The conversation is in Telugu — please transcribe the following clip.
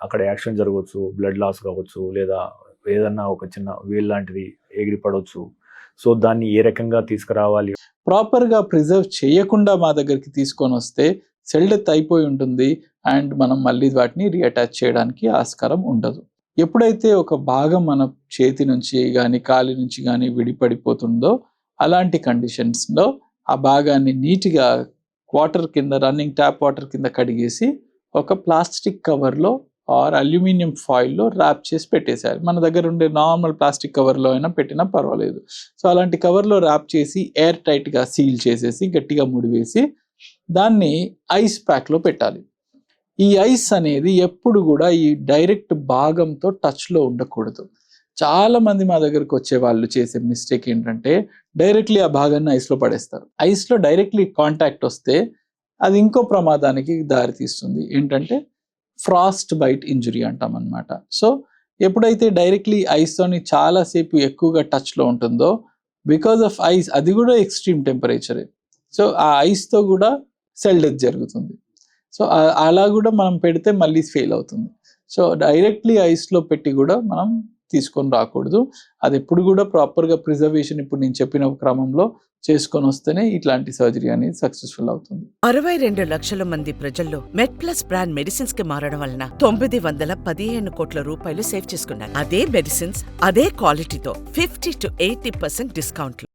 అక్కడ యాక్సిడెంట్ జరగవచ్చు, బ్లడ్ లాస్ కావచ్చు, లేదా ఏదన్నా ఒక చిన్న వేలు లాంటిది ఎగిరి పడవచ్చు. సో దాన్ని ఏ రకంగా తీసుకురావాలి? ప్రాపర్‌గా ప్రిజర్వ్ చేయకుండా మా దగ్గరికి తీసుకొనొస్తే సెల్ డెత్ అయిపోయి ఉంటుంది. అండ్ మనం మళ్ళీ వాటిని రీఅటాచ్ చేయడానికి ఆస్కారం ఉండదు. ఎప్పుడైతే ఒక భాగం మన చేతి నుంచి గానీ, కాలి నుంచి గానీ విడిపడిపోతుందో అలాంటి కండిషన్స్‌లో ఆ భాగాన్ని నీట్‌గా వాటర్ కింద రన్నింగ్ ట్యాప్ వాటర్ కింద కడిగేసి ఒక ప్లాస్టిక్ కవర్‌లో ఆర్ అల్యూమినియం ఫాయిల్‌లో ర్యాప్ చేసి పెట్టేసేయాలి. మన దగ్గర ఉండే నార్మల్ ప్లాస్టిక్ కవర్‌లో అయినా పెట్టినా పర్వాలేదు. సో అలాంటి కవర్‌లో ర్యాప్ చేసి ఎయిర్ టైట్‌గా సీల్ చేసేసి గట్టిగా ముడివేసి దాన్ని ఐస్ ప్యాక్‌లో పెట్టాలి. ఈ ఐస్ అనేది ఎప్పుడు కూడా ఈ డైరెక్ట్ భాగంతో టచ్‌లో ఉండకూడదు. చాలా మంది మా దగ్గరకు వచ్చే వాళ్ళు చేసే మిస్టేక్ ఏంటంటే డైరెక్ట్‌లీ ఆ భాగాన్ని ఐస్‌లో పడేస్తారు. ఐస్‌లో డైరెక్ట్‌లీ కాంటాక్ట్ వస్తే అది ఇంకో ప్రమాదానికి దారి తీస్తుంది. ఏంటంటే ఫ్రాస్ట్ బైట్ ఇంజురీ అంటాం అన్నమాట. సో ఎప్పుడైతే డైరెక్ట్‌లీ ఐస్‌తోని చాలా సేపు ఎక్కువగా టచ్‌లో ఉంటుందో బికాస్ ఆఫ్ ఐస్, అది కూడా ఎక్స్‌ట్రీమ్ టెంపరేచరే. సో ఆ ఐస్‌తో కూడా సెల్ డెత్ జరుగుతుంది. సో అలా కూడా మనం పెడితే మళ్ళీ ఫెయిల్ అవుతుంది. సో డైరెక్ట్‌లీ ఐస్‌లో పెట్టి కూడా మనం తీసుకొని రాకూడదు. అది ఎప్పుడు కూడా ప్రాపర్‌గా ప్రిజర్వేషన్ ఇప్పుడు నేను చెప్పిన క్రమంలో చేసుకొని వస్తేనే ఇట్లాంటి సర్జరీ అనేది సక్సెస్ఫుల్ అవుతుంది. 62 లక్షల మంది ప్రజల్లో మెడ్ ప్లస్ బ్రాండ్ మెడిసిన్స్ కి మారడం వలన 915 కోట్ల రూపాయలు సేవ్ చేసుకున్నారు. అదే మెడిసిన్స్ అదే క్వాలిటీతో 50 to 80% డిస్కౌంట్లు.